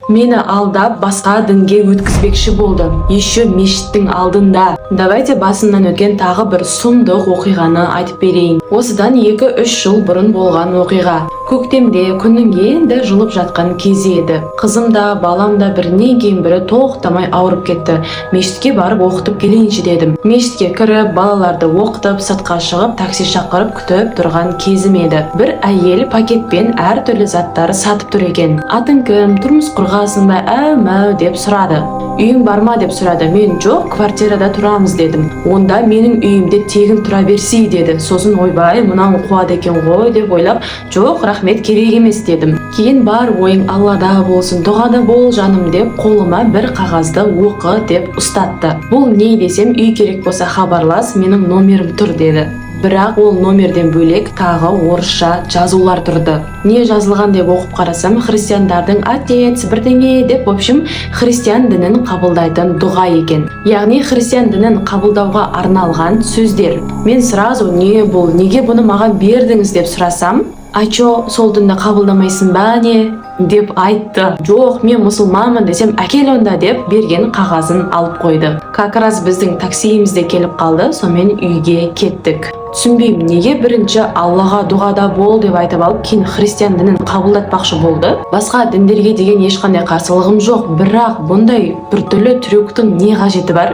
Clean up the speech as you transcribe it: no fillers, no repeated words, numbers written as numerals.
Мені алдап басқа дінге өткізбекші болды. Еще мешіттің алдында. Давайте басымнан өткен тағы бір сұмдық оқиғаны айтып берейін. Осыдан 2-3 жыл бұрын болған оқиға. Көктемде күннің енді жылып жатқан кезі еді. Қызым да, балам да бірінен кейін бірі тоқтамай ауырып кетті. Мешітке барып оқытып келейінші дедім. Мешітке кіріп, балаларды оқытып, сыртқа шығып, такси шақырып күтіп тұрған кезім еді. Бір әйел пакетпен әртүрлі заттар сатып тұр екен. Атың кім, тұрмыс құрғасың ба, әу-мәу деп сұрады. Үйің бар ма деп сұрады. Мен жоқ, квартирада тұрамыз дедім. Онда менің үйімде тегін тұра берсей деді. Сосын ойбай, мынау қуады екен ғой деп ойлап, жоқ, рахмет, керек емес дедім. Кейін бар ойың Аллада болсын, дұғада бол жаным деп қолыма бір қағазды оқы деп ұстатты. Бұл не десем, үй керек болса хабарлас, менің номерім тұр деді. Бірақ ол номерден бөлек тағы орысша жазулар тұрды. Не жазылған деп оқып қарасам, христиандардың отец бірдеңе деп, в общем, христиан дінін қабылдайтын дұға екен. Яғни христиан дінін қабылдауға арналған сөздер. Мен сразу не бұл, неге бұны маған бердіңіз деп сұрасам, а чо, сол дінді қабылдамайсың ба не? Деп айтты. Жоқ, мен мұсылманмын десем, әкел онда деп берген қағазын алып қойды. Как раз біздің таксиіміз де келіп қалды, сонымен үйге кеттік. Түсінбеймін, неге бірінші Аллаға дұғада бол деп айтып алып, кейін христиан дінін қабылдатпақшы болды. Басқа діндерге деген ешқандай қарсылығым жоқ, бірақ бұндай біртүрлі трюктің не қажеті бар?